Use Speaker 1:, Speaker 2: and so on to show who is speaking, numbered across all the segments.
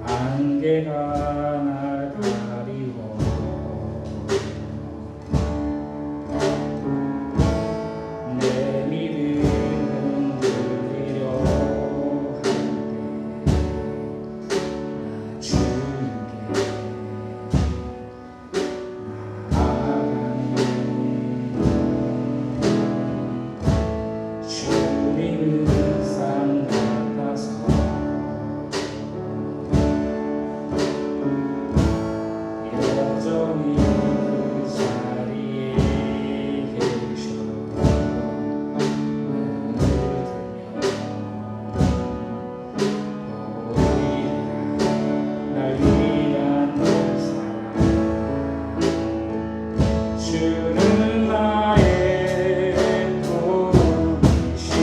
Speaker 1: 안개가 날 가리워 내 믿음은 흔들리려 하는데 나 주님께 나아가니 주님은 산 같아서 여전히 그 자리에 계셔 눈을 들며 보이리라 날 위한 그 사랑 주는 나의 도움이시며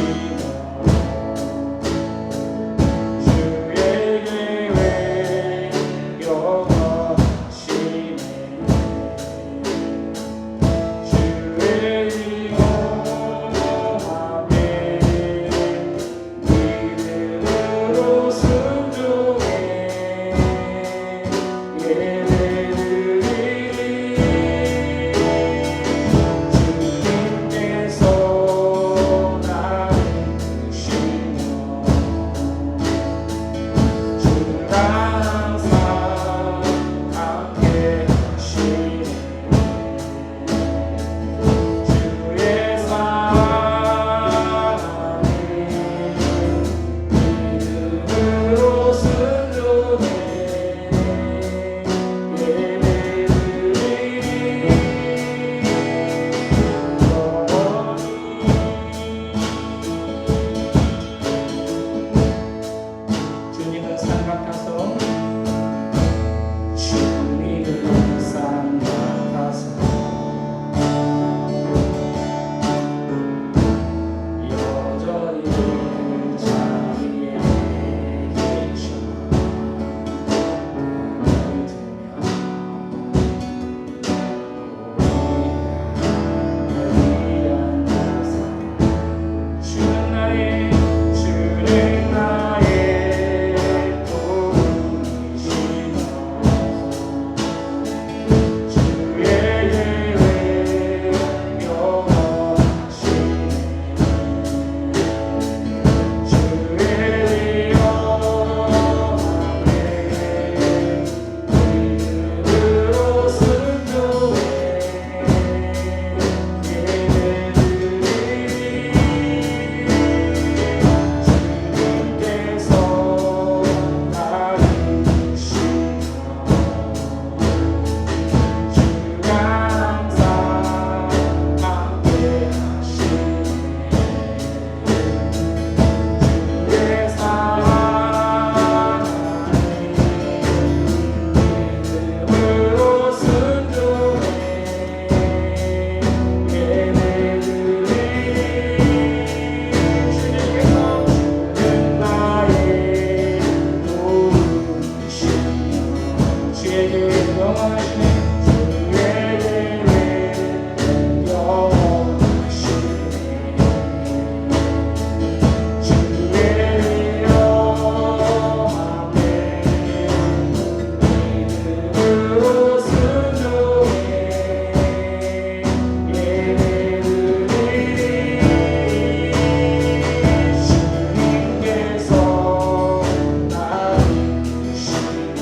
Speaker 1: 주의 계획 영원하시네 주의 인도함에 믿음으로 순종해 예배드리리 주님께서 나를 부르시며 주는 항상 함께 하시네 주의 사랑이 믿음으로 순종해 주님은 산 같아서 주님은 산 같아서 여전히 그 자리에 계셔 눈을 들며 보이리라 날 위한 그 사랑 주는 나의 도움이시며 주의 계획 영원하시네 주의 위엄함에 믿음으로 순종해 주님께서 나를 부르시며 주가 항상 함께 하시네 주의 사랑이 믿음으로 순종해 예배드리리 주는 나의 도움이시며 주의 계획 영원하시네 주의 계획 영원하시네 주의 위엄함에 믿음으로 순종해 예배드리리 주님께서 나를 부르시며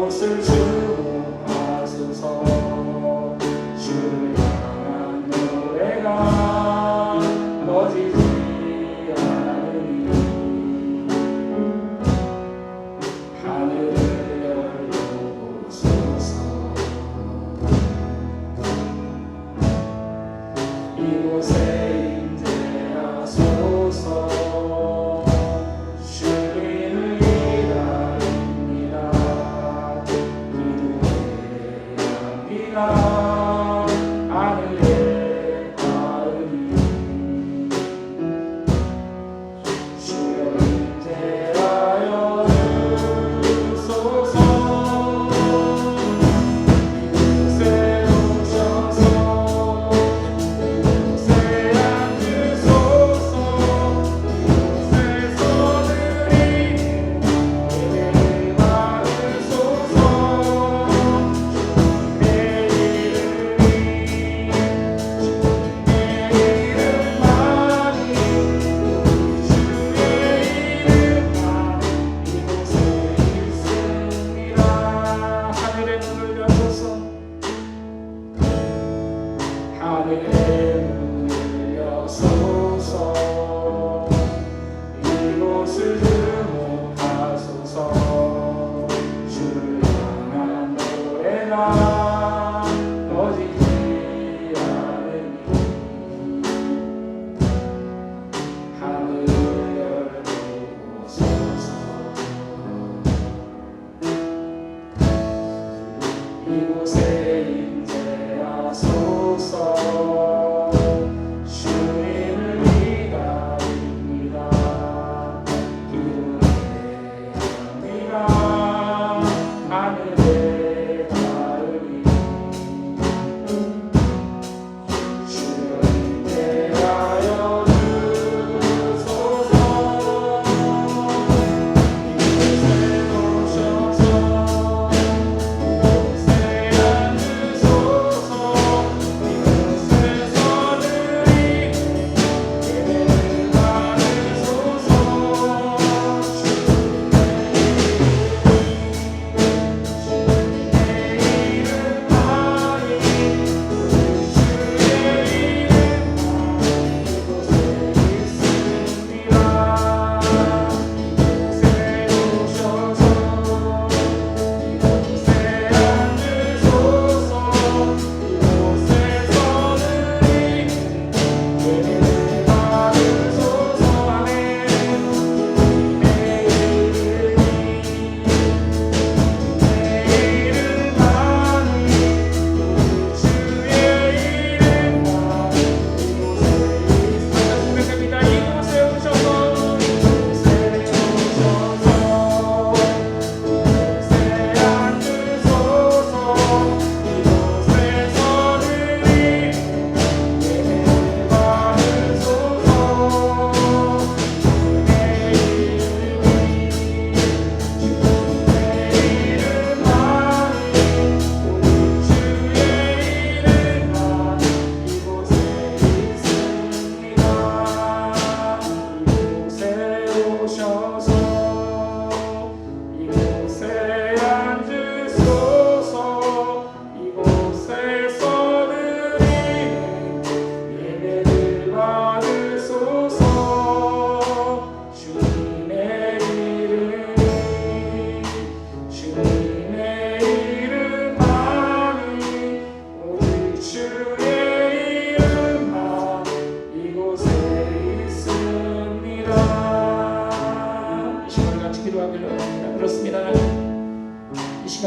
Speaker 1: 이곳을 주목하소서. 주를 향한 노래가 꺼지지 않으니 하늘을 열어보소서. 이곳에 임재하소서. 주님을 기다립니다. 기도의 향기가 하늘에 닿으니 주여 임재하여 주소서. 이곳에 오셔서 이곳에 앉으소서. 이곳에서 드리는 예배를 받으소서. 주님의 이름이 이름만이 주의 이름만 이곳에 있습니다. 하늘의 문을 여소서. 하늘의 문을 여소서. 이곳을 주목하소서. 주를 향한 노래가 꺼지지 않으니 하늘을 열어보소서. 이곳에 임재하소서. 주님을 기다립니다. 기도의 향기가 하늘에 닿으니 주여 임재하여 주소서. 이곳에 오셔서 이곳에 앉으소서. 이곳에서 드리는 예배를 받으소서.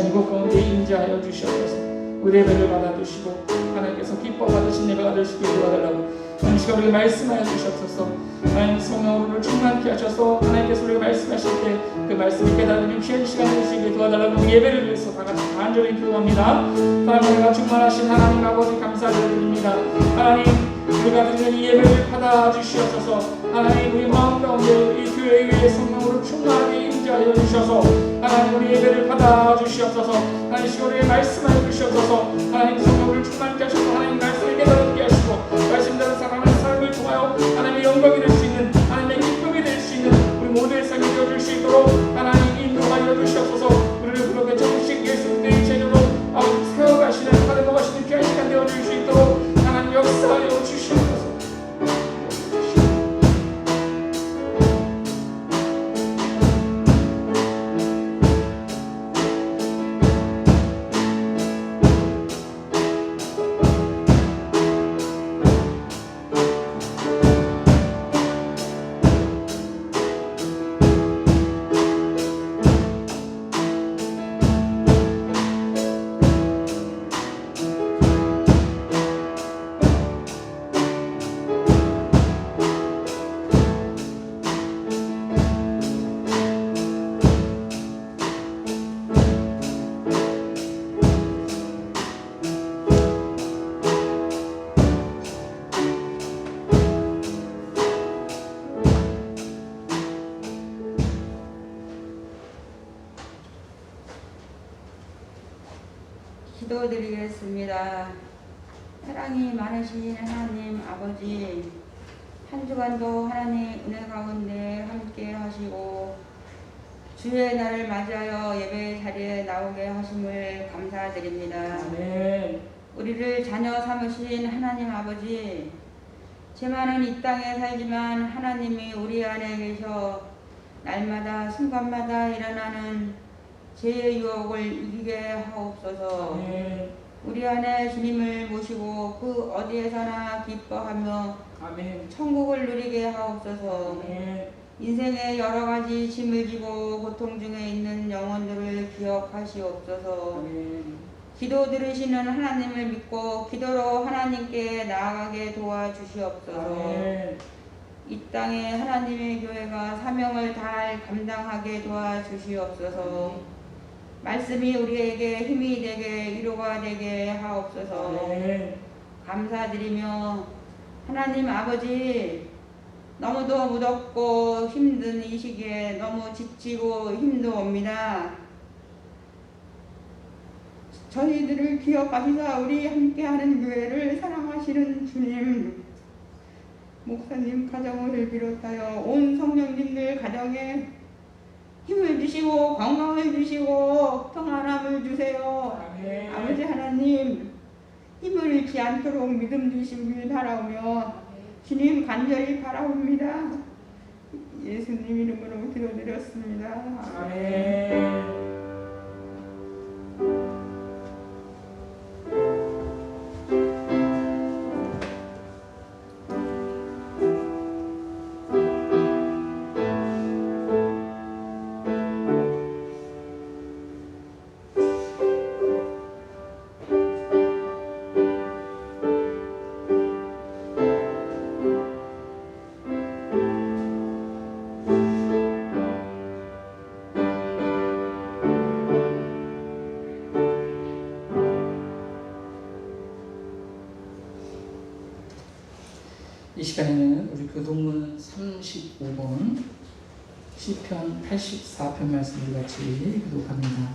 Speaker 1: 이곳 가운데 임재하여 주시옵소서. 우리 예배를 받아주시고 하나님께서 기뻐 받으신 예배가 될 수 있게 도와달라고 이 시간 우리에게 말씀하여 주시옵소서. 하나님 성령으로 충만케 하셔서 하나님께서 우리가 말씀하실 때 그 말씀을 깨달으면 귀한 시간 될 수 있게 도와달라고 예배를 위해서 다 같이 간절히 기도합니다. 하나님과 충만하신 하나님 아버지 감사드립니다. 하나님 우리가 드리는 이 예배를 받아주시옵소서. 하나님 우리 마음 가운데 이 교회 위에 성령으로 충만하게 임재하여 주셔서 하나님 우리 예배를 받아주시옵소서. 하나님 시골에 말씀하여 주시옵소서. 하나님 성령을 충만케 하셔서 하나님 말씀을 깨닫게 하시고 말씀대로 살아가는 삶을 통하여 하나님의 영광이 될 수 있는 하나님의 기쁨이 될 수 있는 우리 모두의 삶이 되어줄 수 있도록 하나님 인도하여 주시옵소서. 우리를 부르게 조금씩 예수
Speaker 2: 기도드리겠습니다. 사랑이 많으신 하나님 아버지, 한 주간도 하나님 은혜 가운데 함께 하시고 주의 날을 맞이하여 예배 자리에 나오게 하심을 감사드립니다.
Speaker 1: 아멘.
Speaker 2: 우리를 자녀 삼으신 하나님 아버지, 죄많은 이 땅에 살지만 하나님이 우리 안에 계셔 날마다 순간마다 일어나는 죄의 유혹을 이기게 하옵소서.
Speaker 1: 아멘.
Speaker 2: 우리 안에 주님을 모시고 그 어디에서나 기뻐하며
Speaker 1: 아멘.
Speaker 2: 천국을 누리게 하옵소서.
Speaker 1: 아멘.
Speaker 2: 인생의 여러 가지 짐을 지고 고통 중에 있는 영혼들을 기억하시옵소서.
Speaker 1: 아멘.
Speaker 2: 기도 들으시는 하나님을 믿고 기도로 하나님께 나아가게 도와주시옵소서.
Speaker 1: 아멘.
Speaker 2: 이 땅에 하나님의 교회가 사명을 잘 감당하게 도와주시옵소서. 말씀이 우리에게 힘이 되게 위로가 되게 하옵소서.
Speaker 1: 아멘.
Speaker 2: 감사드리며 하나님 아버지, 너무도 무덥고 힘든 이 시기에 너무 지치고 힘도 옵니다. 저희들을 기억하시사 우리 함께하는 교회를 사랑하시는 주님, 목사님 가정을 비롯하여 온 성령님들 가정에 힘을 주시고 건강을 주시고 평안함을 주세요.
Speaker 1: 아멘.
Speaker 2: 아버지 하나님, 힘을 잃지 않도록 믿음 주시길 바라오며 주님 간절히 바라옵니다. 예수님 이름으로 기도드렸습니다.
Speaker 1: 아멘. 이 시간에는 우리 교동문 35번 시편 84편 말씀을 같이 교독합니다.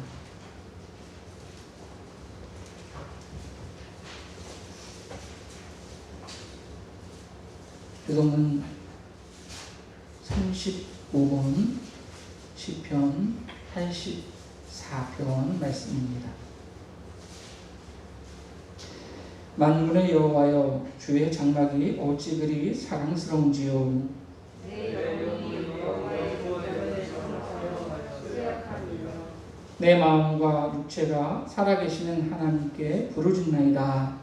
Speaker 1: 교동문 35번 시편 84편 말씀입니다. 만군의 여호와여, 주의 장막이 어찌 그리 사랑스러운지요. 내 마음과 육체가 살아계시는 하나님께 부르짖나이다.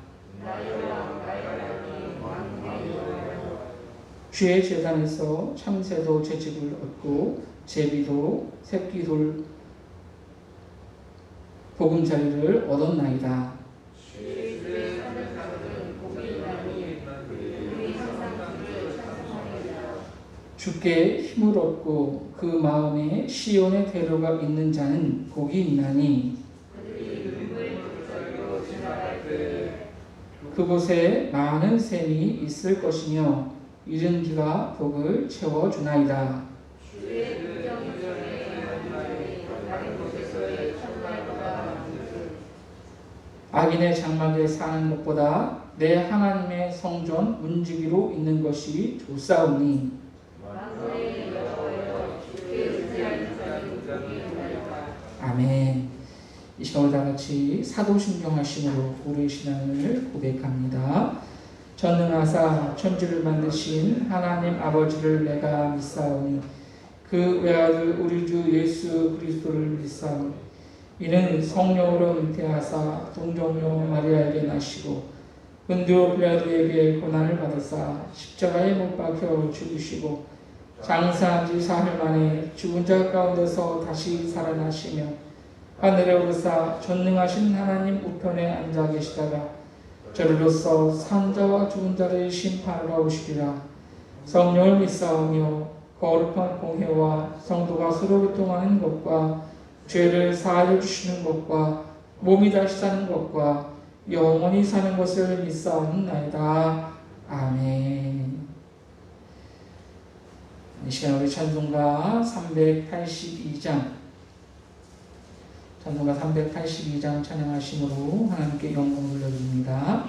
Speaker 1: 주의 제단에서 참새도 채집을 얻고 제비도 새끼돌 보금자리를 얻었나이다. 주께 힘을 얻고 그 마음에 시온의 대로가 있는 자는 복이 있나니 그곳에 많은 샘이 있을 것이며 이른 비가 복을 채워주나이다. 악인의 장막에 사는 것보다 내 하나님의 성전 문지기로 있는 것이 좋사오니 아멘. 이 시간 다 같이 사도신경 하심으로 우리의 신앙을 고백합니다. 전능하사 천지를 만드신 하나님 아버지를 내가 믿사오니 그 외아들 우리 주 예수 그리스도를 믿사오니 이는 성령으로 잉태하사 동정녀 마리아에게 나시고 본디오 빌라도에게 고난을 받으사 십자가에 못 박혀 죽으시고 장사한 지 사흘 만에 죽은 자 가운데서 다시 살아나시며 하늘에 오르사 전능하신 하나님 우편에 앉아 계시다가 저리로서 산 자와 죽은 자를 심판하러 오시리라. 성령을 믿사오며 거룩한 공회와 성도가 서로 교통하는 것과 죄를 사하여 주시는 것과 몸이 다시 사는 것과 영원히 사는 것을 믿사옵나이다. 아멘. 이 시간 우리 찬송가 382장 찬송가 382장 찬양하심으로 하나님께 영광 돌려드립니다.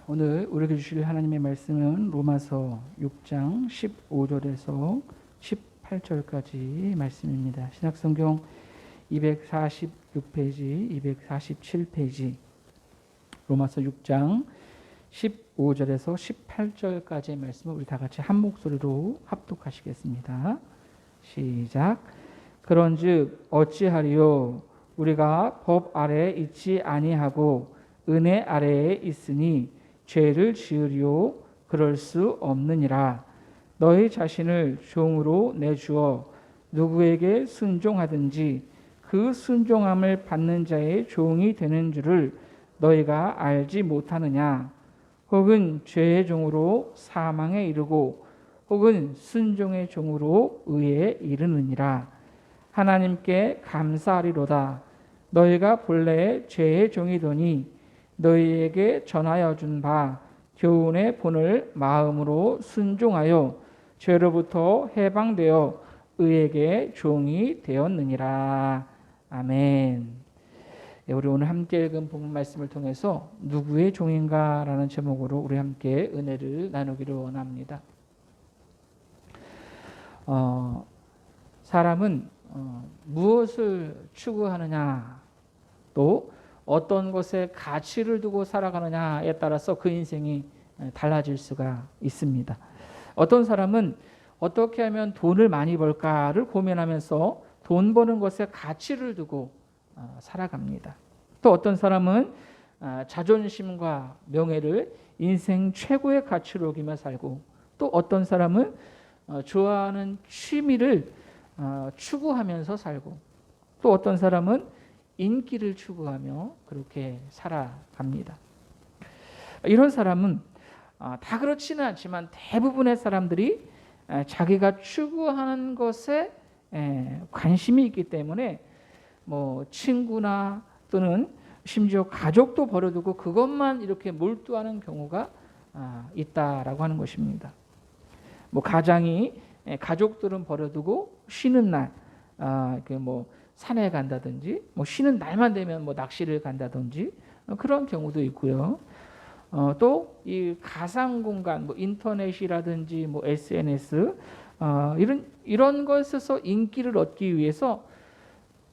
Speaker 1: 오늘 우리에게 주실 하나님의 말씀은 로마서 6장 15절에서 18절까지 말씀입니다. 신약성경 246페이지, 247페이지, 로마서 6장 15절에서 18절까지의 말씀을 우리 다 같이 한 목소리로 합독하시겠습니다. 시작. 그런즉 어찌하리요? 우리가 법 아래에 있지 아니하고 은혜 아래에 있으니 죄를 지으리요? 그럴 수 없느니라. 너희 자신을 종으로 내주어 누구에게 순종하든지 그 순종함을 받는 자의 종이 되는 줄을 너희가 알지 못하느냐? 혹은 죄의 종으로 사망에 이르고 혹은 순종의 종으로 의에 이르느니라. 하나님께 감사하리로다. 너희가 본래 죄의 종이더니 너희에게 전하여 준 바 교훈의 본을 마음으로 순종하여 죄로부터 해방되어 의에게 종이 되었느니라. 아멘. 우리 오늘 함께 읽은 본문 말씀을 통해서 누구의 종인가라는 제목으로 우리 함께 은혜를 나누기를 원합니다. 사람은 무엇을 추구하느냐, 또 어떤 것에 가치를 두고 살아가느냐에 따라서 그 인생이 달라질 수가 있습니다. 어떤 사람은 어떻게 하면 돈을 많이 벌까를 고민하면서 돈 버는 것에 가치를 두고 살아갑니다. 또 어떤 사람은 자존심과 명예를 인생 최고의 가치로 여기며 살고, 또 어떤 사람은 좋아하는 취미를 추구하면서 살고, 또 어떤 사람은 인기를 추구하며 그렇게 살아갑니다. 이런 사람은 다 그렇지는 않지만 대부분의 사람들이 자기가 추구하는 것에 관심이 있기 때문에 뭐 친구나 또는 심지어 가족도 버려두고 그것만 이렇게 몰두하는 경우가 있다라고 하는 것입니다. 뭐 가족들은 버려두고 쉬는 날 뭐 산에 간다든지, 뭐 쉬는 날만 되면 뭐 낚시를 간다든지 그런 경우도 있고요. 또 이 가상 공간, 뭐 인터넷이라든지 뭐 SNS 이런 것에서 인기를 얻기 위해서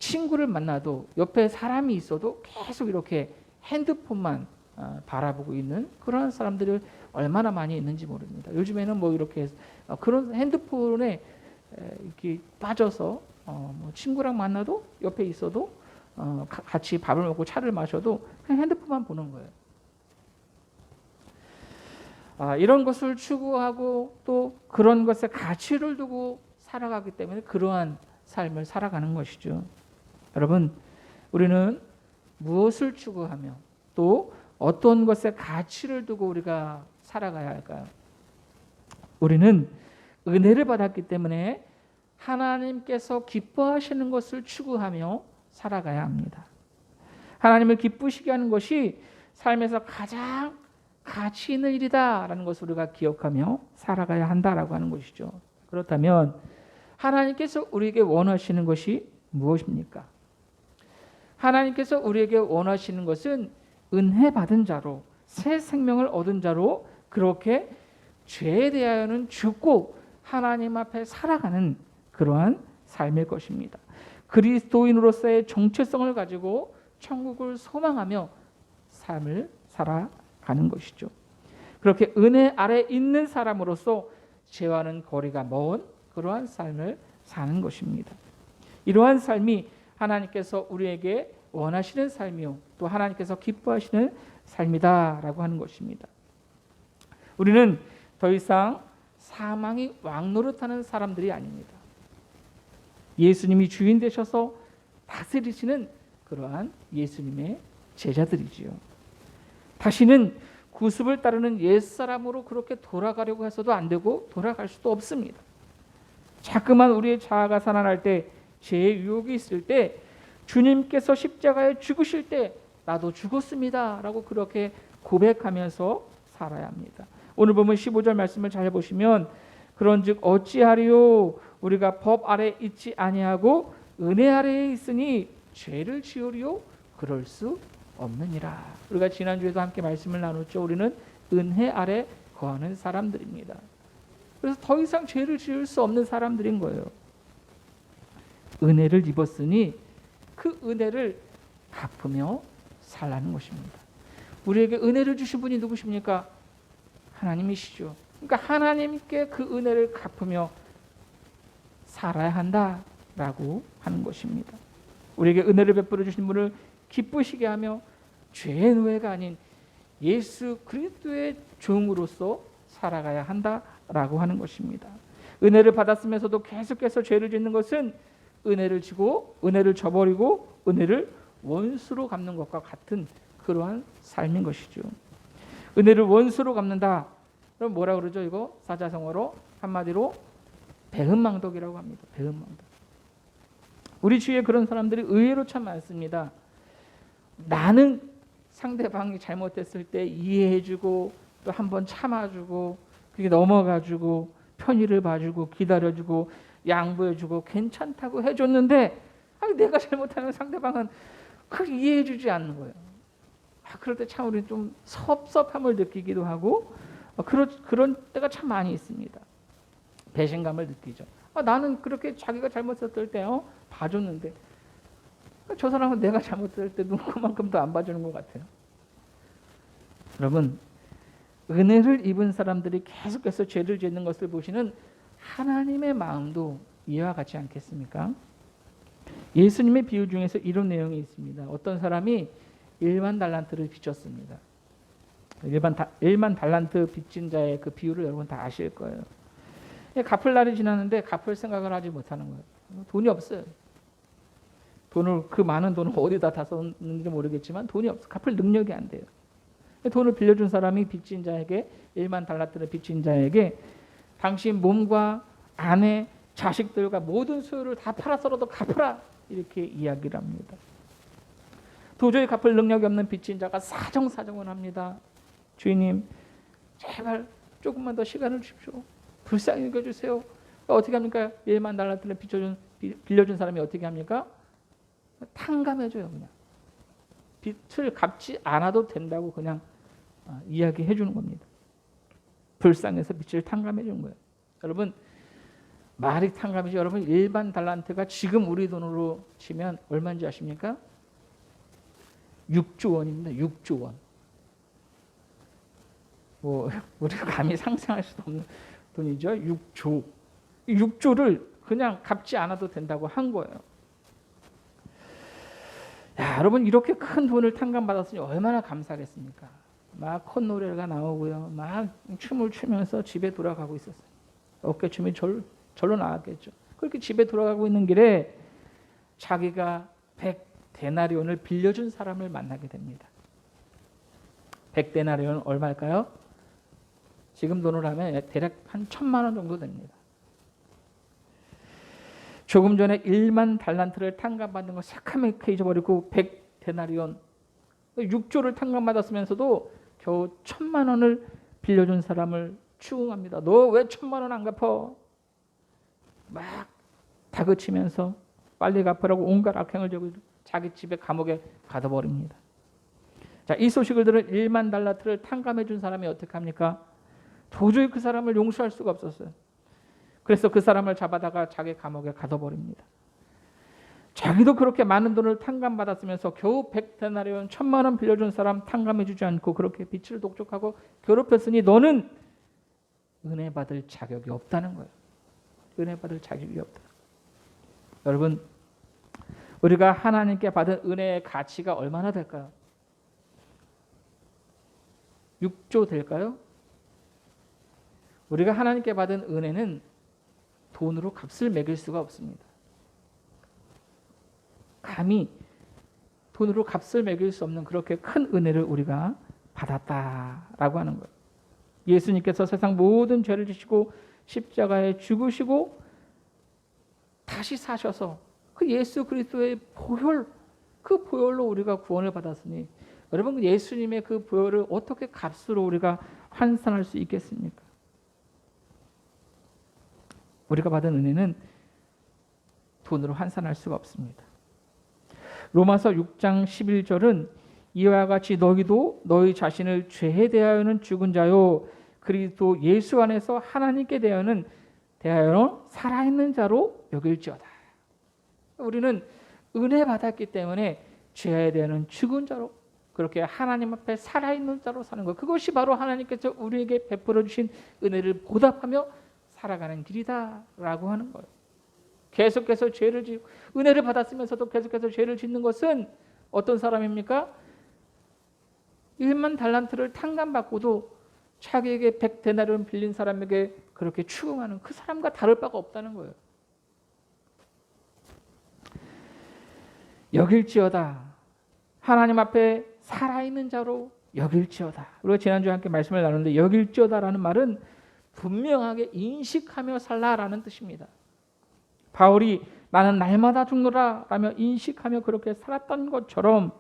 Speaker 1: 친구를 만나도 옆에 사람이 있어도 계속 이렇게 핸드폰만 바라보고 있는 그런 사람들이 얼마나 많이 있는지 모릅니다. 요즘에는 뭐 이렇게 그런 핸드폰에 이렇게 빠져서 뭐 친구랑 만나도 옆에 있어도 같이 밥을 먹고 차를 마셔도 그냥 핸드폰만 보는 거예요. 이런 것을 추구하고 또 그런 것에 가치를 두고 살아가기 때문에 그러한 삶을 살아가는 것이죠. 여러분, 우리는 무엇을 추구하며 또 어떤 것에 가치를 두고 우리가 살아가야 할까요? 우리는 은혜를 받았기 때문에 하나님께서 기뻐하시는 것을 추구하며 살아가야 합니다. 하나님을 기쁘시게 하는 것이 삶에서 가장 가치 있는 일이다라는 것을 우리가 기억하며 살아가야 한다라고 하는 것이죠. 그렇다면 하나님께서 우리에게 원하시는 것이 무엇입니까? 하나님께서 우리에게 원하시는 것은 은혜 받은 자로, 새 생명을 얻은 자로 그렇게 죄에 대하여는 죽고 하나님 앞에 살아가는 그러한 삶일 것입니다. 그리스도인으로서의 정체성을 가지고 천국을 소망하며 삶을 살아가는 것이죠. 그렇게 은혜 아래 있는 사람으로서 죄와는 거리가 먼 그러한 삶을 사는 것입니다. 이러한 삶이 하나님께서 우리에게 원하시는 삶이요, 또 하나님께서 기뻐하시는 삶이다라고 하는 것입니다. 우리는 더 이상 사망이 왕노릇하는 사람들이 아닙니다. 예수님이 주인 되셔서 다스리시는 그러한 예수님의 제자들이지요. 다시는 구습을 따르는 옛사람으로 그렇게 돌아가려고 해서도 안 되고 돌아갈 수도 없습니다. 자꾸만 우리의 자아가 살아날 때, 죄의 유혹이 있을 때, 주님께서 십자가에 죽으실 때 나도 죽었습니다 라고 그렇게 고백하면서 살아야 합니다. 오늘 보면 15절 말씀을 잘 보시면 그런즉 어찌하리요, 우리가 법 아래 있지 아니하고 은혜 아래에 있으니 죄를 지으리요, 그럴 수 없느니라. 우리가 지난주에도 함께 말씀을 나눴죠. 우리는 은혜 아래 거하는 사람들입니다. 그래서 더 이상 죄를 지을 수 없는 사람들인 거예요. 은혜를 입었으니 그 은혜를 갚으며 살라는 것입니다. 우리에게 은혜를 주신 분이 누구십니까? 하나님이시죠. 그러니까 하나님께 그 은혜를 갚으며 살아야 한다라고 하는 것입니다. 우리에게 은혜를 베풀어 주신 분을 기쁘시게 하며 죄의 노예가 아닌 예수 그리스도의 종으로서 살아가야 한다라고 하는 것입니다. 은혜를 받았으면서도 계속해서 죄를 짓는 것은 은혜를 지고 은혜를 저버리고 은혜를 원수로 갚는 것과 같은 그러한 삶인 것이죠. 은혜를 원수로 갚는다. 그럼 뭐라 그러죠? 이거 사자성어로 한마디로 배은망덕이라고 합니다. 배은망덕. 우리 주위에 그런 사람들이 의외로 참 많습니다. 나는 상대방이 잘못했을 때 이해해주고 또 한 번 참아주고 그게 넘어가주고 편의를 봐주고 기다려주고 양보해주고 괜찮다고 해줬는데 내가 잘못하면 상대방은 그걸 이해해주지 않는 거예요. 그럴 때 참 우리는 좀 섭섭함을 느끼기도 하고 그런 때가 참 많이 있습니다. 배신감을 느끼죠. 나는 그렇게 자기가 잘못했을 때 봐줬는데 저 사람은 내가 잘못했을 때 그만큼도 안 봐주는 것 같아요. 여러분, 은혜를 입은 사람들이 계속해서 죄를 짓는 것을 보시는 하나님의 마음도 이와 같지 않겠습니까? 예수님의 비유 중에서 이런 내용이 있습니다. 어떤 사람이 1만 달란트를 빚졌습니다. 1만 달란트 빚진 자의 그 비유를 여러분 다 아실 거예요. 갚을 날이 지났는데 갚을 생각을 하지 못하는 거예요. 돈이 없어요. 그 많은 돈을 어디다 다 썼는지 모르겠지만 돈이 없어. 갚을 능력이 안 돼요. 돈을 빌려준 사람이 빚진 자에게 1만 달란트를 빚진 자에게 당신 몸과 아내, 자식들과 모든 소유를 다 팔아서라도 갚으라 이렇게 이야기를 합니다. 도저히 갚을 능력이 없는 빚진 자가 사정사정을 합니다. 주인님, 제발 조금만 더 시간을 주십시오. 불쌍히 여겨주세요. 어떻게 합니까? 1만 달란트를 빌려준 사람이 어떻게 합니까? 탕감해줘요. 그냥 빚을 갚지 않아도 된다고 그냥 이야기해 주는 겁니다. 불쌍해서 빚을 탕감해 주는 거예요. 여러분, 말이 탕감이죠. 여러분, 1만 달란트가 지금 우리 돈으로 치면 얼마인지 아십니까? 6조 원입니다. 6조 원. 우리가 감히 상상할 수도 없는 돈이죠. 6조. 6조를 그냥 갚지 않아도 된다고 한 거예요. 여러분, 이렇게 큰 돈을 탕감받았으니 얼마나 감사하겠습니까? 막 콧노래가 나오고요. 막 춤을 추면서 집에 돌아가고 있었어요. 어깨춤이 절로 나왔겠죠. 그렇게 집에 돌아가고 있는 길에 자기가 100데나리온을 빌려준 사람을 만나게 됩니다. 100데나리온은 얼마일까요? 지금 돈으로 하면 대략 한 1,000만 원 정도 됩니다. 조금 전에 1만 달란트를 탕감받는 걸 새카맣게 잊어버리고 100데나리온 6조를 탕감받았으면서도 겨우 1,000만 원을 빌려준 사람을 추궁합니다. 너 왜 1,000만 원 안 갚어? 막 다그치면서 빨리 갚으라고 온갖 악행을 저지르고 자기 집에 감옥에 가둬버립니다. 자, 이 소식을 들은 1만 달란트를 탕감해 준 사람이 어떻게 합니까? 도저히 그 사람을 용서할 수가 없었어요. 그래서 그 사람을 잡아다가 자기 감옥에 가둬버립니다. 자기도 그렇게 많은 돈을 탕감받았으면서 겨우 100데나리온 1,000만 원 빌려준 사람 탕감해주지 않고 그렇게 빚을 독촉하고 괴롭혔으니 너는 은혜 받을 자격이 없다는 거예요. 은혜 받을 자격이 없다. 여러분, 우리가 하나님께 받은 은혜의 가치가 얼마나 될까요? 6조 될까요? 우리가 하나님께 받은 은혜는 돈으로 값을 매길 수가 없습니다. 감히 돈으로 값을 매길 수 없는 그렇게 큰 은혜를 우리가 받았다라고 하는 거예요. 예수님께서 세상 모든 죄를 지시고 십자가에 죽으시고 다시 사셔서 그 예수 그리스도의 보혈, 그 보혈로 우리가 구원을 받았으니 여러분, 예수님의 그 보혈을 어떻게 값으로 우리가 환산할 수 있겠습니까? 우리가 받은 은혜는 돈으로 환산할 수가 없습니다. 로마서 6장 11절은 이와 같이 너희도 너희 자신을 죄에 대하여는 죽은 자요 그리스도 예수 안에서 하나님께 대하여는 살아있는 자로 여길지어다. 우리는 은혜 받았기 때문에 죄에 대하여는 죽은 자로 그렇게 하나님 앞에 살아있는 자로 사는 것, 그것이 바로 하나님께서 우리에게 베풀어 주신 은혜를 보답하며 살아가는 길이다라고 하는 거예요. 계속해서 죄를 짓고 은혜를 받았으면서도 계속해서 죄를 짓는 것은 어떤 사람입니까? 1만 달란트를 탕감받고도 자기에게 100데나리온 빌린 사람에게 그렇게 추궁하는 그 사람과 다를 바가 없다는 거예요. 여길지어다. 하나님 앞에 살아있는 자로 여길지어다. 우리가 지난주에 함께 말씀을 나눴는데 여길지어다라는 말은 분명하게 인식하며 살라라는 뜻입니다. 바울이 나는 날마다 죽노라 라며 인식하며 그렇게 살았던 것처럼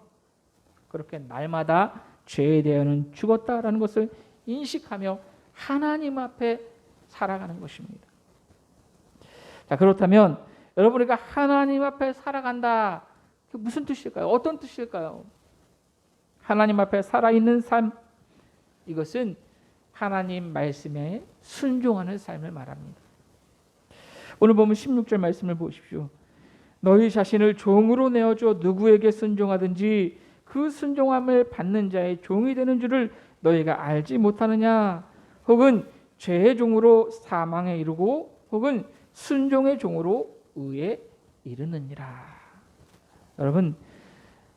Speaker 1: 그렇게 날마다 죄에 대하여는 죽었다라는 것을 인식하며 하나님 앞에 살아가는 것입니다. 자, 그렇다면 여러분, 우리가 하나님 앞에 살아간다, 무슨 뜻일까요? 어떤 뜻일까요? 하나님 앞에 살아있는 삶, 이것은 하나님 말씀에 순종하는 삶을 말합니다. 오늘 보면 16절 말씀을 보십시오. 너희 자신을 종으로 내어줘 누구에게 순종하든지 그 순종함을 받는 자의 종이 되는 줄을 너희가 알지 못하느냐? 혹은 죄의 종으로 사망에 이르고 혹은 순종의 종으로 의에 이르느니라. 여러분,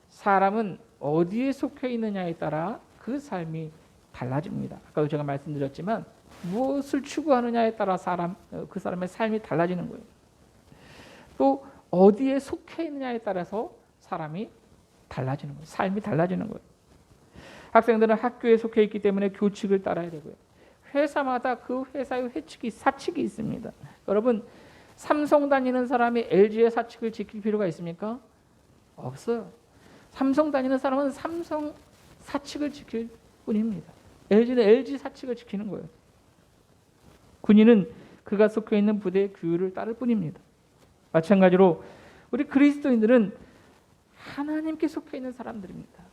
Speaker 1: 사람은 어디에 속해 있느냐에 따라 그 삶이 달라집니다. 아까도 제가 말씀드렸지만 무엇을 추구하느냐에 따라 그 사람의 삶이 달라지는 거예요. 또 어디에 속해 있느냐에 따라서 사람이 달라지는 거예요. 삶이 달라지는 거예요. 학생들은 학교에 속해 있기 때문에 교칙을 따라야 되고요. 회사마다 그 회사의 사칙이 있습니다. 여러분, 삼성 다니는 사람이 LG의 사칙을 지킬 필요가 있습니까? 없어요. 삼성 다니는 사람은 삼성 사칙을 지킬 뿐입니다. LG는 LG 사칙을 지키는 거예요. 군인은 그가 속해 있는 부대의 규율을 따를 뿐입니다. 마찬가지로 우리 그리스도인들은 하나님께 속해 있는 사람들입니다.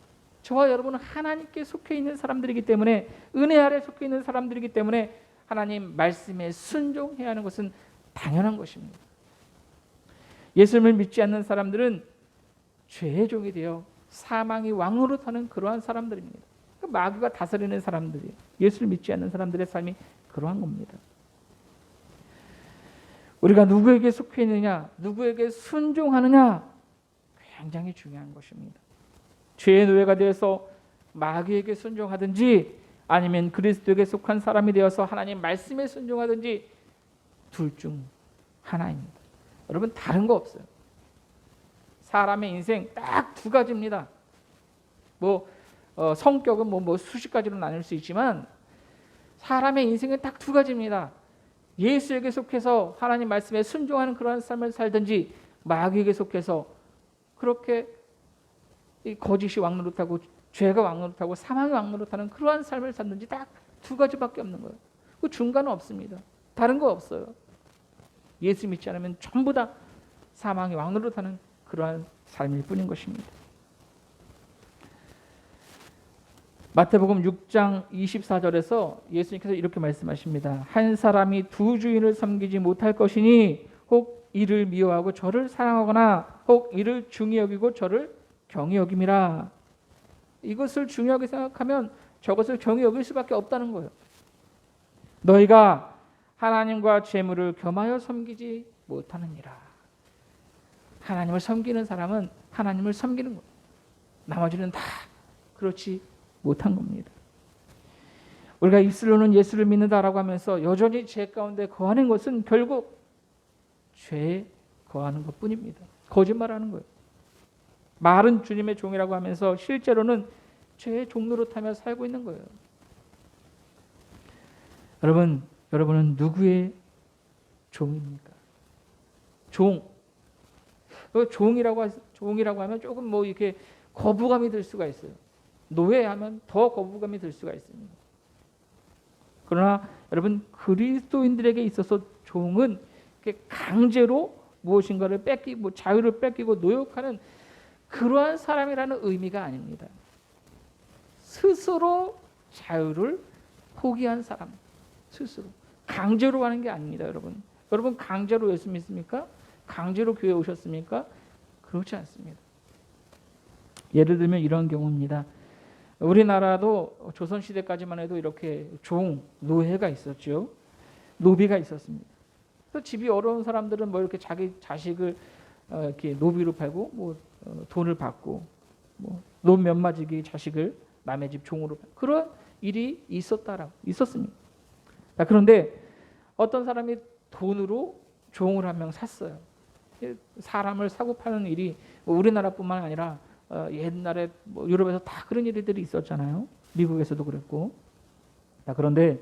Speaker 1: 저와 여러분은 하나님께 속해 있는 사람들이기 때문에, 은혜 아래 속해 있는 사람들이기 때문에 하나님 말씀에 순종해야 하는 것은 당연한 것입니다. 예수님을 믿지 않는 사람들은 죄의 종이 되어 사망의 왕으로 타는 그러한 사람들입니다. 마귀가 다스리는 사람들이, 예수를 믿지 않는 사람들의 삶이 그러한 겁니다. 우리가 누구에게 속해 있느냐, 누구에게 순종하느냐, 굉장히 중요한 것입니다. 죄의 노예가 되어서 마귀에게 순종하든지 아니면 그리스도에게 속한 사람이 되어서 하나님 말씀에 순종하든지 둘 중 하나입니다. 여러분, 다른 거 없어요. 사람의 인생 딱 두 가지입니다. 성격은 수십 가지로 나눌 수 있지만 사람의 인생은 딱 두 가지입니다. 예수에게 속해서 하나님 말씀에 순종하는 그러한 삶을 살든지 마귀에게 속해서 그렇게 거짓이 왕노릇하고 죄가 왕노릇하고 사망이 왕노릇하는 그러한 삶을 살든지 딱 두 가지밖에 없는 거예요. 그 중간은 없습니다. 다른 거 없어요. 예수 믿지 않으면 전부 다 사망이 왕노릇하는 그러한 삶일 뿐인 것입니다. 마태복음 6장 24절에서 예수님께서 이렇게 말씀하십니다. 한 사람이 두 주인을 섬기지 못할 것이니 혹 이를 미워하고 저를 사랑하거나 혹 이를 중히 여기고 저를 경히 여김이라. 이것을 중요하게 생각하면 저것을 경히 여길 수밖에 없다는 거예요. 너희가 하나님과 재물을 겸하여 섬기지 못하느니라. 하나님을 섬기는 사람은 하나님을 섬기는 거예요. 나머지는 다 그렇지 못한 겁니다. 우리가 입술로는 예수를 믿는다라고 하면서 여전히 죄 가운데 거하는 것은 결국 죄에 거하는 것뿐입니다. 거짓말하는 거예요. 말은 주님의 종이라고 하면서 실제로는 죄의 종노릇하며 살고 있는 거예요. 여러분은 누구의 종입니까? 종이라고 하면 조금 이렇게 거부감이 들 수가 있어요. 노예하면 더 거부감이 들 수가 있습니다. 그러나 여러분, 그리스도인들에게 있어서 종은 강제로 무엇인가를 뺏기고 자유를 뺏기고 노역하는 그러한 사람이라는 의미가 아닙니다. 스스로 자유를 포기한 사람, 스스로 강제로 하는 게 아닙니다. 여러분 강제로 예수 믿습니까? 강제로 교회 오셨습니까? 그렇지 않습니다. 예를 들면 이런 경우입니다. 우리나라도 조선시대까지만 해도 이렇게 노예가 있었죠. 노비가 있었습니다. 또 집이 어려운 사람들은 이렇게 자기 자식을 이렇게 노비로 팔고 돈을 받고 논 면마지기 자식을 남의 집 종으로 팔고 그런 일이 있었습니다. 그런데 어떤 사람이 돈으로 종을 한 명 샀어요. 사람을 사고 파는 일이 우리나라뿐만 아니라 옛날에 유럽에서 다 그런 일들이 있었잖아요. 미국에서도 그랬고. 그런데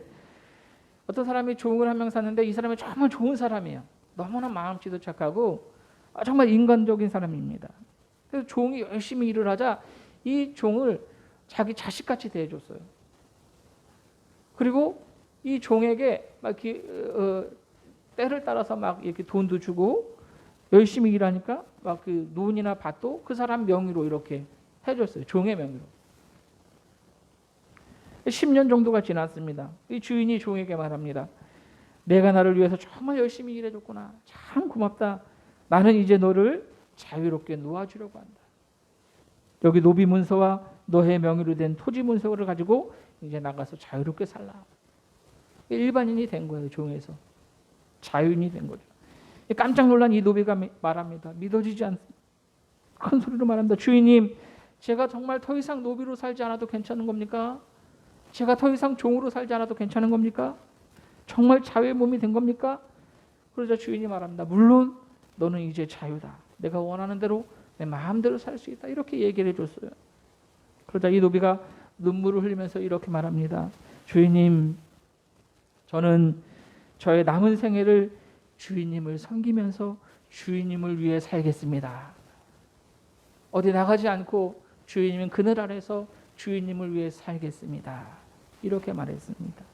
Speaker 1: 어떤 사람이 종을 한 명 샀는데 이 사람이 정말 좋은 사람이에요. 너무나 마음씨도 착하고 정말 인간적인 사람입니다. 그래서 종이 열심히 일을 하자 이 종을 자기 자식같이 대해줬어요. 그리고 이 종에게 막 이렇게 때를 따라서 막 이렇게 돈도 주고 열심히 일하니까 막 그 논이나 밭도 그 사람 명의로 이렇게 해줬어요. 종의 명의로. 10년 정도가 지났습니다. 이 주인이 종에게 말합니다. 내가 나를 위해서 정말 열심히 일해줬구나. 참 고맙다. 나는 이제 너를 자유롭게 놓아주려고 한다. 여기 노비 문서와 너의 명의로 된 토지 문서를 가지고 이제 나가서 자유롭게 살라. 일반인이 된 거예요. 종에서 자유인이 된 거죠. 깜짝 놀란 이 노비가 말합니다. 믿어지지 않습니다. 큰 소리로 말합니다. 주인님, 제가 정말 더 이상 노비로 살지 않아도 괜찮은 겁니까? 제가 더 이상 종으로 살지 않아도 괜찮은 겁니까? 정말 자유의 몸이 된 겁니까? 그러자 주인이 말합니다. 물론 너는 이제 자유다. 내가 원하는 대로 내 마음대로 살 수 있다. 이렇게 얘기를 해줬어요. 그러자 이 노비가 눈물을 흘리면서 이렇게 말합니다. 주인님, 저는 저의 남은 생애를 주인님을 섬기면서 주인님을 위해 살겠습니다. 어디 나가지 않고 주인님은 그늘 아래서 주인님을 위해 살겠습니다. 이렇게 말했습니다.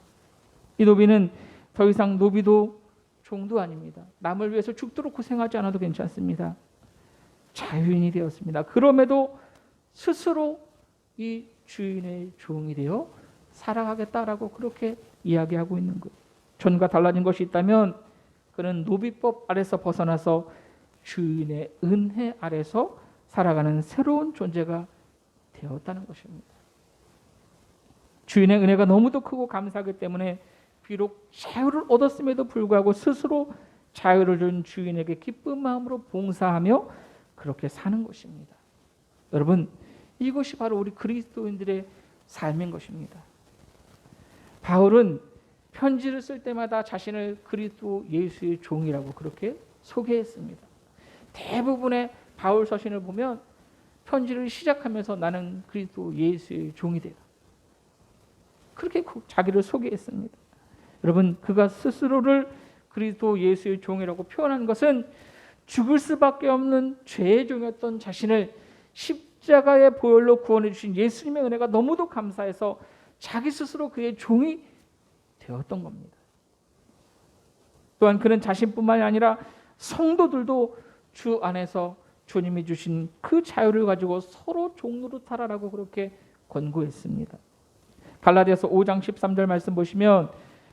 Speaker 1: 이 노비는 더 이상 노비도 종도 아닙니다. 남을 위해서 죽도록 고생하지 않아도 괜찮습니다. 자유인이 되었습니다. 그럼에도 스스로 이 주인의 종이 되어 살아가겠다라고 그렇게 이야기하고 있는 거예요. 전과 달라진 것이 있다면 그는 노비법 아래서 벗어나서 주인의 은혜 아래서 살아가는 새로운 존재가 되었다는 것입니다. 주인의 은혜가 너무도 크고 감사하기 때문에 비록 자유를 얻었음에도 불구하고 스스로 자유를 준 주인에게 기쁜 마음으로 봉사하며 그렇게 사는 것입니다. 여러분, 이것이 바로 우리 그리스도인들의 삶인 것입니다. 바울은 편지를 쓸 때마다 자신을 그리스도 예수의 종이라고 그렇게 소개했습니다. 대부분의 바울 서신을 보면 편지를 시작하면서 나는 그리스도 예수의 종이 되라. 그렇게 자기를 소개했습니다. 여러분, 그가 스스로를 그리스도 예수의 종이라고 표현한 것은 죽을 수밖에 없는 죄의 종이었던 자신을 십자가의 보혈로 구원해 주신 예수님의 은혜가 너무도 감사해서 자기 스스로 그의 종이 되었던 겁니다. 또한 그는 자신뿐만이 아니라 성도들도 주 안에서 주님이 주신 그 자유를 가지고 서로 종노릇하라라고 그렇게 권고했습니다. 갈라디아서 5장 13절 말씀 보시면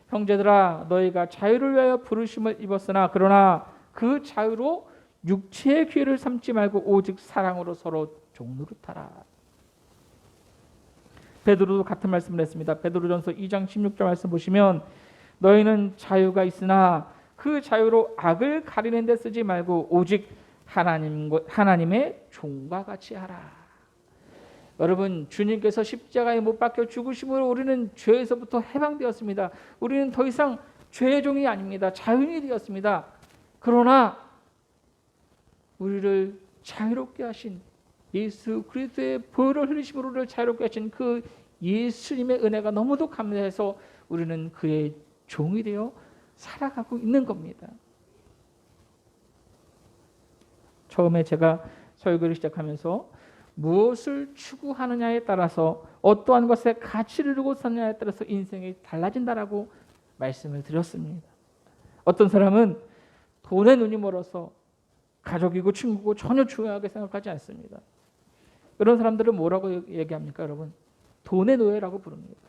Speaker 1: 형제들아 너희가 자유를 위하여 부르심을 입었으나 그러나 그 자유로 육체의 기회를 삼지 말고 오직 사랑으로 서로 종노릇하라. 베드로도 같은 말씀을 했습니다. 베드로전서 2장 16절 말씀 보시면 너희는 자유가 있으나 그 자유로 악을 가리는 데 쓰지 말고 오직 하나님의 종과 같이 하라. 여러분, 주님께서 십자가에 못 박혀 죽으심으로 우리는 죄에서부터 해방되었습니다. 우리는 더 이상 죄의 종이 아닙니다. 자유인이 되었습니다. 그러나 우리를 자유롭게 하신 예수 그리스도의 보혈을 흘리심으로 우리를 자유롭게 하신 그 예수님의 은혜가 너무도 감사해서 우리는 그의 종이 되어 살아가고 있는 겁니다. 처음에 제가 설교를 시작하면서 무엇을 추구하느냐에 따라서 어떠한 것에 가치를 두고 사느냐에 따라서 인생이 달라진다라고 말씀을 드렸습니다. 어떤 사람은 돈에 눈이 멀어서 가족이고 친구고 전혀 중요하게 생각하지 않습니다. 그런 사람들은 뭐라고 얘기합니까, 여러분? 돈의 노예라고 부릅니다.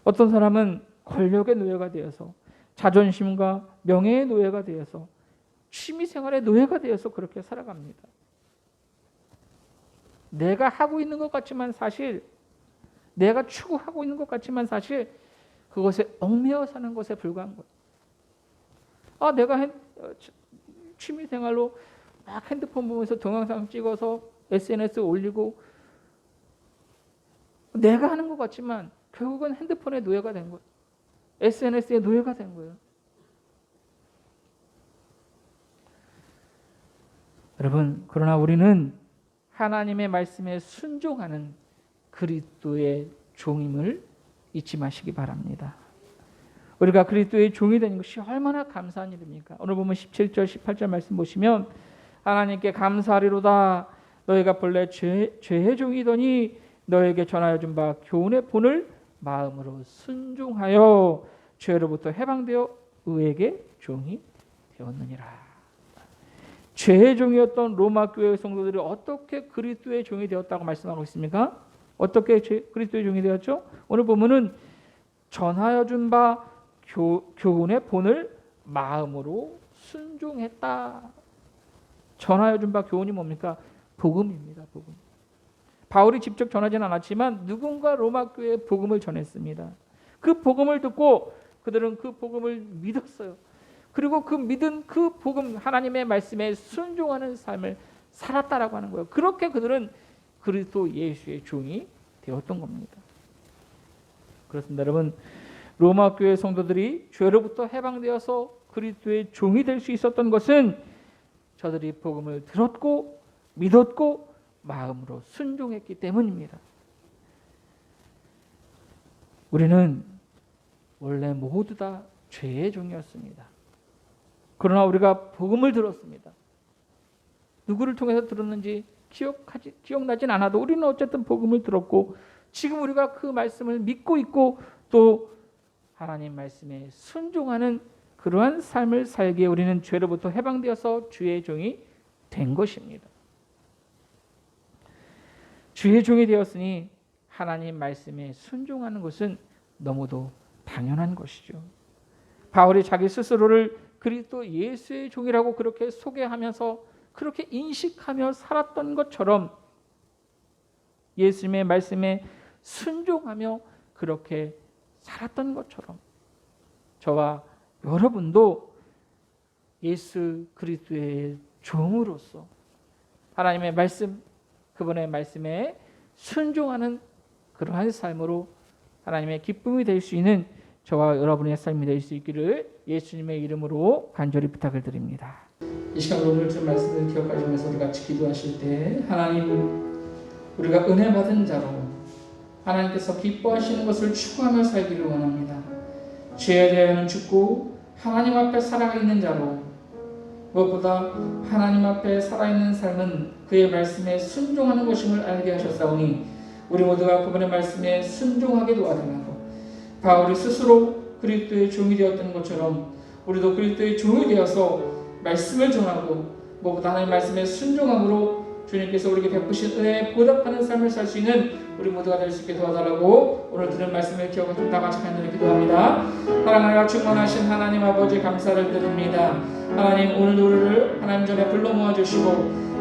Speaker 1: 어떤 사람은 권력의 노예가 되어서 자존심과 명예의 노예가 되어서 취미생활의 노예가 되어서 그렇게 살아갑니다. 내가 하고 있는 것 같지만 사실 내가 추구하고 있는 것 같지만 사실 그것에 얽매여 사는 것에 불과한 거예요. 내가 취미생활로 막 핸드폰 보면서 동영상 찍어서 SNS에 올리고 내가 하는 것 같지만 결국은 핸드폰의 노예가 된 거예요. SNS의 노예가 된 거예요. 여러분, 그러나 우리는 하나님의 말씀에 순종하는 그리스도의 종임을 잊지 마시기 바랍니다. 우리가 그리스도의 종이 되는 것이 얼마나 감사한 일입니까? 오늘 보면 17절 18절 말씀 보시면 하나님께 감사하리로다. 너희가 본래 죄의 종이더니 너에게 전하여 준 바 교훈의 본을 마음으로 순종하여 죄로부터 해방되어 의에게 종이 되었느니라. 죄의 종이었던 로마 교회 성도들이 어떻게 그리스도의 종이 되었다고 말씀하고 있습니까? 어떻게 그리스도의 종이 되었죠? 오늘 보면은 전하여 준 바 교훈의 본을 마음으로 순종했다. 전하여 준 바 교훈이 뭡니까? 복음입니다. 복음. 바울이 직접 전하지는 않았지만 누군가 로마 교회에 복음을 전했습니다. 그 복음을 듣고 그들은 그 복음을 믿었어요. 그리고 그 믿은 그 복음, 하나님의 말씀에 순종하는 삶을 살았다라고 하는 거예요. 그렇게 그들은 그리스도 예수의 종이 되었던 겁니다. 그렇습니다. 여러분, 로마 교회 성도들이 죄로부터 해방되어서 그리스도의 종이 될 수 있었던 것은 저들이 복음을 들었고 믿었고 마음으로 순종했기 때문입니다. 우리는 원래 모두 다 죄의 종이었습니다. 그러나 우리가 복음을 들었습니다. 누구를 통해서 들었는지 기억나진 않아도 우리는 어쨌든 복음을 들었고 지금 우리가 그 말씀을 믿고 있고 또 하나님 말씀에 순종하는 그러한 삶을 살기에 우리는 죄로부터 해방되어서 주의 종이 된 것입니다. 주의 종이 되었으니 하나님 말씀에 순종하는 것은 너무도 당연한 것이죠. 바울이 자기 스스로를 그리스도 예수의 종이라고 그렇게 소개하면서 그렇게 인식하며 살았던 것처럼 예수님의 말씀에 순종하며 그렇게 살았던 것처럼 저와 여러분도 예수 그리스도의 종으로서 하나님의 말씀, 그분의 말씀에 순종하는 그러한 삶으로 하나님의 기쁨이 될 수 있는 저와 여러분의 삶이 될 수 있기를 예수님의 이름으로 간절히 부탁을 드립니다. 이 시간 오늘 좀 말씀을 기억하시면서 우리 같이 기도하실 때 하나님, 우리가 은혜 받은 자로 하나님께서 기뻐하시는 것을 추구하며 살기를 원합니다. 죄에 대하여는 죽고 하나님 앞에 살아있는 자로, 무엇보다 하나님 앞에 살아있는 삶은 그의 말씀에 순종하는 것임을 알게 하셨사오니 우리 모두가 그분의 말씀에 순종하게 도와달라고. 바울이 스스로 그리스도의 종이 되었던 것처럼 우리도 그리스도의 종이 되어서 말씀을 전하고 무엇보다 하나님 말씀에 순종함으로 주님께서 우리에게 베푸신 은혜에 보답하는 삶을 살 수 있는 우리 모두가 될 수 있게 도와달라고 오늘 들은 말씀을 기억하고 다 같이 간절히 기도합니다. 사랑하여 충만하신 하나님 아버지 감사를 드립니다. 하나님, 오늘도 우리를 하나님 전에 불러 모아주시고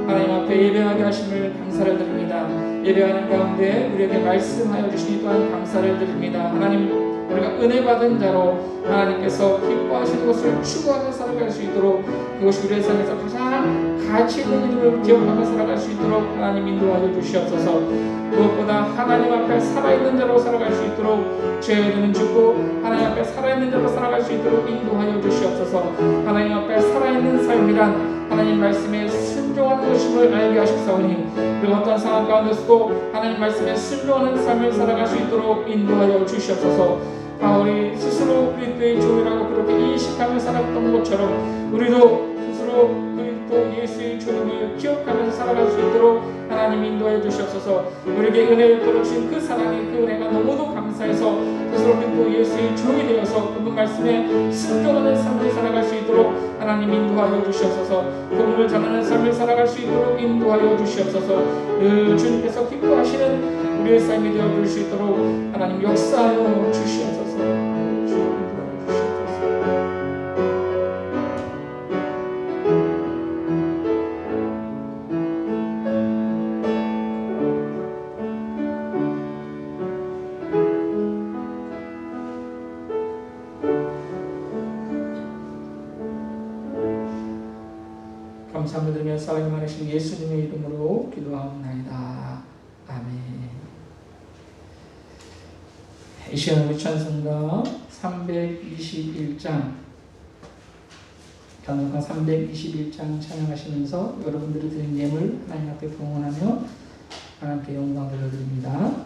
Speaker 1: 하나님 앞에 예배하게 하심을 감사를 드립니다. 예배하는 가운데 우리에게 말씀하여 주시니 또한 감사를 드립니다. 하나님, 우리가 은혜 받은 자로 하나님께서 기뻐하시는 것을 추구하며 살아갈 수 있도록, 그것이 우리의 삶에서 가장 가치 있는 일을 기억하며 살아갈 수 있도록 하나님 인도하여 주시옵소서. 무엇보다 하나님 앞에 살아있는 자로 살아갈 수 있도록, 죄에는 죽고 하나님 앞에 살아있는 자로 살아갈 수 있도록 인도하여 주시옵소서. 하나님 앞에 살아있는 삶이란 하나님 말씀에 순종하는 것임을 알게 하셨사오니 그리고 어떤 상황 가운데서도 하나님 말씀에 순종하는 삶을 살아갈 수 있도록 인도하여 주시옵소서. 바울이 스스로 그리스도의 종이라고 그렇게 인식하며 살았던 것처럼 우리도 스스로 그리스도 예수의 종임을 기억하면서 살아갈 수 있도록 하나님 인도해 주시옵소서. 우리에게 은혜를 베푸신 그 사랑이, 그 은혜가 너무도 감사해서 스스로 그리스도 예수의 종이 되어서 그분 말씀에 순종하는 삶을 살아갈 수 있도록 하나님 인도하여 주시옵소서. 그분을 전하는 삶을 살아갈 수 있도록 인도하여 주시옵소서. 늘 주님께서 기뻐하시는 우리의 삶이 되어줄 수 있도록 하나님 역사하여 주시옵소서. 감사함을 드리며 사랑이 많으신 예수님의 이름으로 기도하옵나이다. 아멘. 이 시간 우리 찬송가 321장, 찬송가 321장 찬양하시면서 여러분들이 드린 예물 하나님 앞에 봉헌하며 하나님께 영광을 돌려드립니다.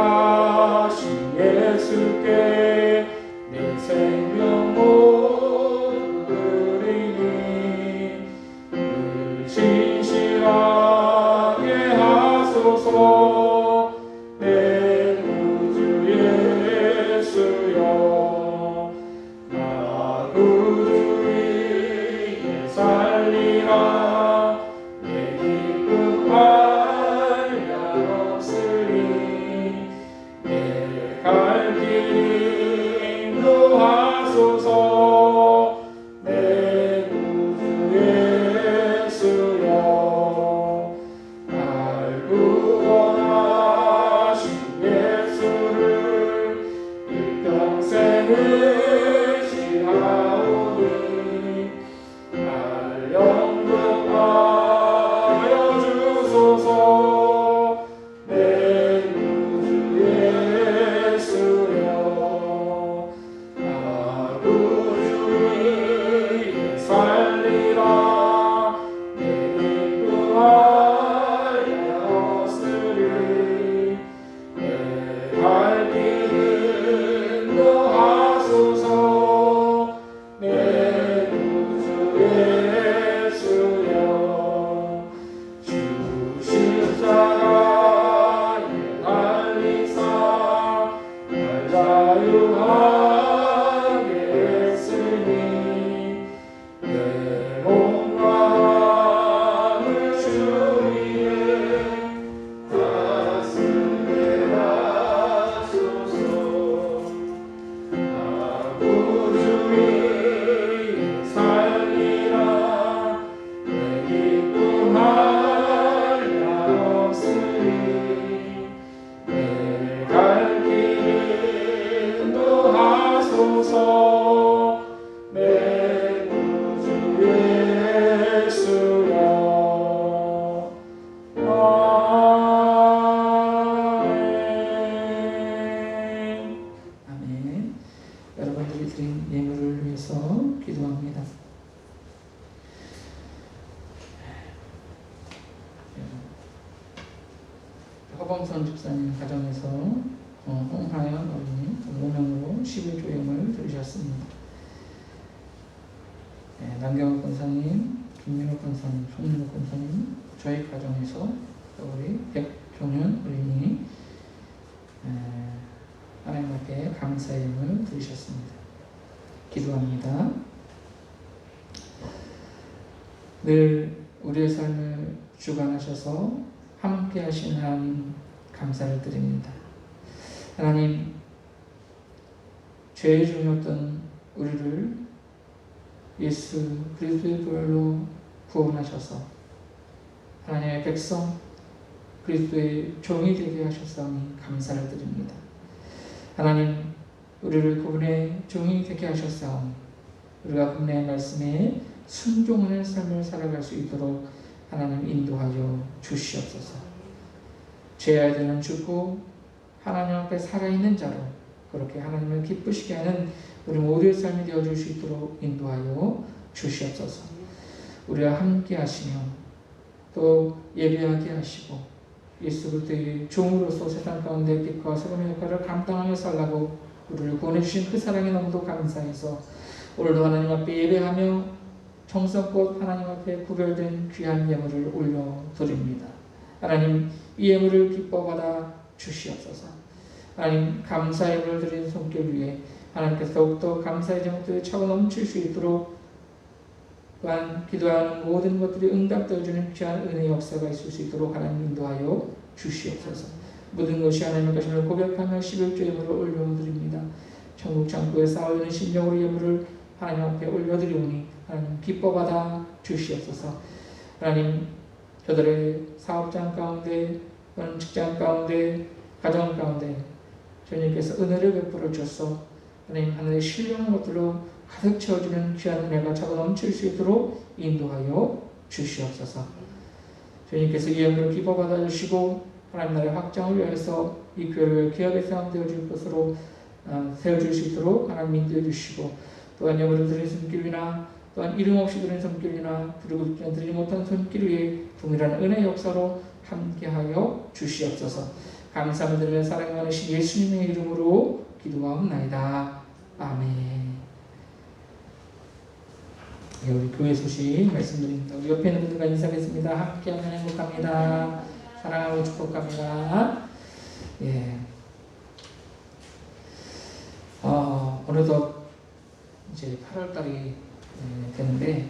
Speaker 1: 계속하신 예수 예수께 내 생명 모두 드리니 늘 진실하게 하소서. 내 구주 예수여 나 구주 위에 살리라. 내 기쁨 한량 없으리. 내 갈 길 인도하소서. 내 구주 예수여 날 구원하신 예수를 일평생 의지하오니 날 영접하여 주소서. 내 구주 예수여 나 구주 위에 살리라. 내 기쁨 한량 없으리. 내 갈 길 인도하소서. 내 구주 예수여 주 십자가에 달리사 날 자유하게 했으니 내 몸과 마음을 주 위에 다스리게 하소서. 나 구주 위에 살리라. 내 기쁨 한량 없으리. 내 갈 길 인도하소서. 내 구주 예수여 아멘. 아멘. 여러분들이 드린 예물을 위해서 기도합니다. 허범선 집사님 가정에서 홍하연 어린이 5명으로 11조임을 들으셨습니다. 남경욱 권사님, 김민호 권사님, 손민호 권사님, 저희 가정에서 또 우리 백종현 어린이 하나님 앞에 감사의 예물을 드리셨습니다. 기도합니다. 늘 우리의 삶을 주관하셔서 함께 하신 하나님 감사를 드립니다. 하나님, 죄의 종이었던 우리를 예수 그리스도의 보혈로 구원하셔서 하나님의 백성 그리스도의 종이 되게 하셨사오니 감사를 드립니다. 하나님, 우리를 그분의 종이 되게 하셨사오니 우리가 그분의 말씀에 순종하는 삶을 살아갈 수 있도록 하나님 인도하여 주시옵소서. 죄의 아들은 죽고 하나님 앞에 살아있는 자로 그렇게 하나님을 기쁘시게 하는 우리 모두의 삶이 되어줄 수 있도록 인도하여 주시옵소서. 우리와 함께 하시며 또 예배하게 하시고 예수 그리스도의 종으로서 세상 가운데 빛과 소금의 역할을 감당하며 살라고 우리를 구원해주신 그 사랑에 너무도 감사해서 오늘도 하나님 앞에 예배하며 정성껏 하나님 앞에 구별된 귀한 예물을 올려드립니다. 하나님, 이 예물을 기뻐 받아 주시옵소서. 하나님, 감사 예물을 드리는 손길 위에 하나님께서 더욱더 감사의 제목들이 차고 넘칠 수 있도록 또한 기도하는 모든 것들이 응답되어주는 귀한 은혜의 역사가 있을 수 있도록 하나님 인도하여 주시옵소서. 모든 것이 하나님의 것임을 고백하며 11조 예물을 올려드립니다. 천국 창고에 쌓아있는 심령으로 예물을 하나님 앞에 올려드리오니 하나님 기뻐 받아 주시옵소서. 하나님, 저들의 사업장 가운데 또는 직장 가운데 가정 가운데 주님께서 은혜를 베풀어 주셔서 하나님 하늘의 신령한 것들로 가득 채워주는 귀한 은혜가 차고 넘칠 수 있도록 인도하여 주시옵소서. 주님께서 이 예물을 기뻐 받아 주시고 하나님 나라의 확장을 위해서 이 교회를 기업의 사람 되어줄 것으로 세워줄 수 있도록 하나님 인도해 주시고 또한 예물을 드리는 손길이나 또한 이름 없이 드리는 손길이나 드리고 드리지 못한 손길 위에 동일한 은혜의 역사로 함께하여 주시옵소서. 감사를 드리며 사랑하는 예수님의 이름으로 기도하옵나이다. 아멘. 예, 우리 교회 소식 말씀드립니다. 우리 옆에 있는 분들과 인사하겠습니다. 함께하면 행복합니다. 사랑하고 축복합니다. 예. 어느덧 이제 8월달이 되는데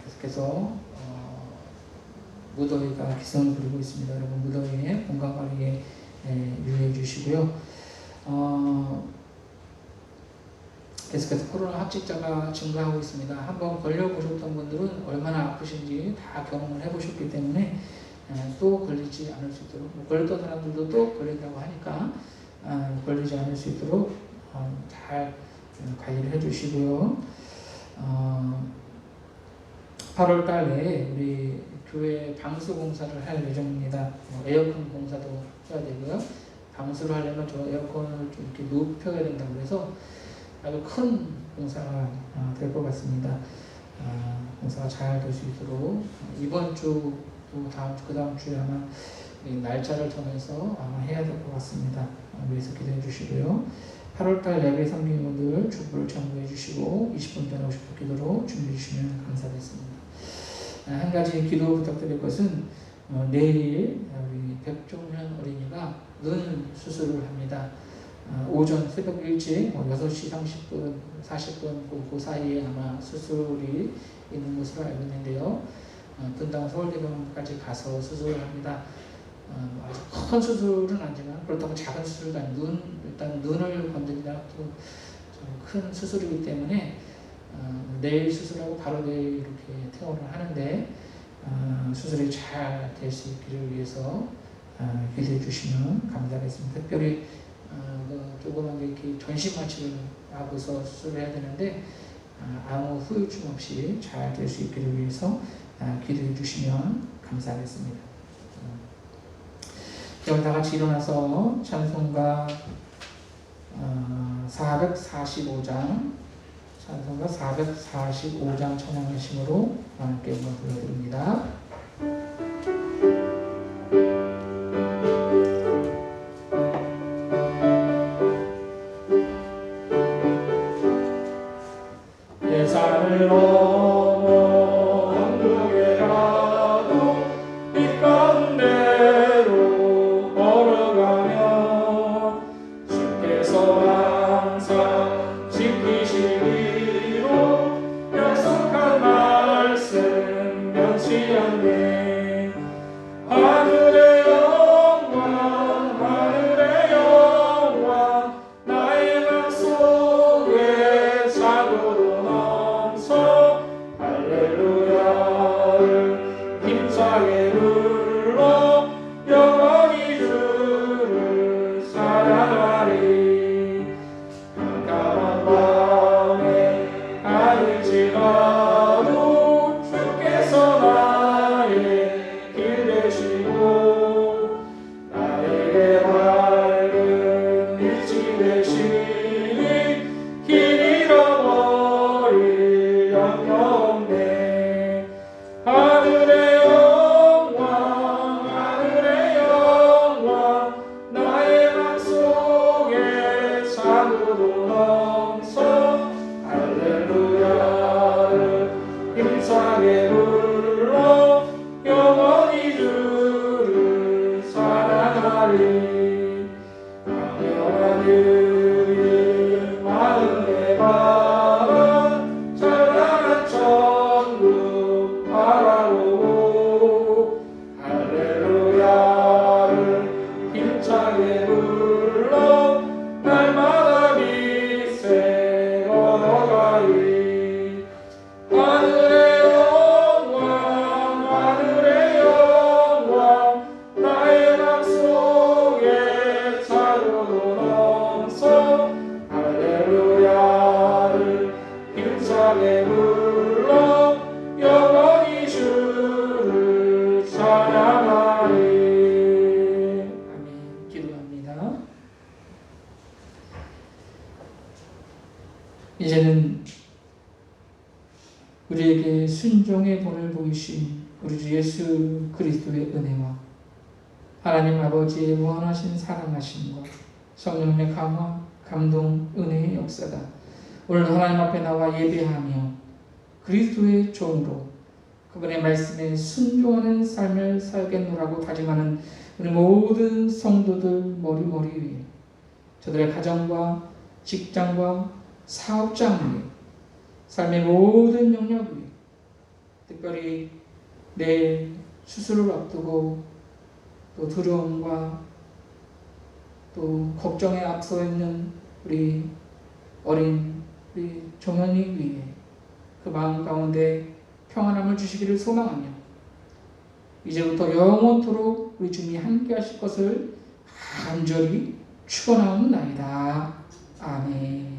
Speaker 1: 계속해서 무더위가 기승을 부리고 있습니다. 여러분 무더위에 건강관리에 유의해 주시고요. 계속해서 코로나 확진자가 증가하고 있습니다. 한번 걸려보셨던 분들은 얼마나 아프신지 다 경험을 해보셨기 때문에 또 걸리지 않을 수 있도록, 걸렸던 사람들도 또 걸린다고 하니까 걸리지 않을 수 있도록 잘 관리를 해주시고요. 8월 달에 우리 교회 방수 공사를 할 예정입니다. 에어컨 공사도 해야 되고요. 방수를 하려면 저 에어컨을 좀 이렇게 높여야 된다고 해서 아주 큰 공사가 될 것 같습니다. 공사가 잘 될 수 있도록 이번 주 또 다음 주, 그 다음 주에 아마 날짜를 정해서 아마 해야 될 것 같습니다. 위해서 기도해 주시고요. 8월달 예배 섬기는분들 축복을 청구해 주시고 20분 전에 50분 기도로 준비해 주시면 감사하겠습니다. 한 가지 기도 부탁드릴 것은 내일 우리 백종현 어린이가 눈 수술을 합니다. 오전 새벽 일찍 6시 30분, 40분 그 사이에 아마 수술이 있는 것으로 알고 있는데요. 분당 서울대병원까지 가서 수술을 합니다. 아주 큰 수술은 아니지만 그렇다고 작은 수술도 아니고 일단 눈을 건드리다 또 큰 수술이기 때문에 내일 수술하고 바로 내일 이렇게 퇴원을 하는데 수술이 잘 될 수 있기를 위해서 기도해 주시면 감사하겠습니다. 특별히 조그만 게 이렇게 전신 마취를 하고서 수술을 해야 되는데 아무 후유증 없이 잘 될 수 있기를 위해서 기도해 주시면 감사하겠습니다. 여러분 다 같이 일어나서 찬송가 445장 찬양하심으로 하나님께 영광 돌려드립니다. 예산을 넘어 왕국에 가도 빛 가운데로 걸어가며 주께서 항상 지키시기로 약속한 말씀 변치 않네. 하늘의 영광 하늘의 영광 나의 맘 속에 차고도 넘쳐 할렐루야를 힘차게 불러 영원히 주를 사랑하리. 깜깜한 밤에 가을지라도 주께서 나의 길 되시고 나에게 밝은 빛이 되시니 길 잃어버릴 염려 없네. 하늘의 영광 하늘의 영광 나의 맘속에 차고도 넘쳐 할렐루야를 힘차게 불러 영원히 주를 사랑하리. 강렬한 유일 마음에 바라 찬란한 천국 바라보고 할렐루야를 힘차게 불러 날마다 빛에 얻어가리. 하늘의 영광 하늘의 영광 나의 맘속에 차고도 넘쳐 할렐루야를 힘차게 불러 영원히 주를 찬양하리. 아멘. 기도합니다. 이제는 우리에게 순종의 본을 보이신 우리 주 예수 그리스도의 은혜와 하나님 아버지의 무한하신 사랑하심과 성령의 강화 감동, 은혜의 역사다. 오늘 하나님 앞에 나와 예배하며 그리스도의 종으로 그분의 말씀에 순종하는 삶을 살겠노라고 다짐하는 우리 모든 성도들 머리 위에, 저들의 가정과 직장과 사업장 위에, 삶의 모든 영역 위에, 특별히 내일 수술을 앞두고 또 두려움과 또 걱정에 앞서 있는 우리 어린 우리 종현이 위에 그 마음 가운데 평안함을 주시기를 소망하며 이제부터 영원토록 우리 주님이 함께 하실 것을 간절히 축원하옵나이다. 아멘.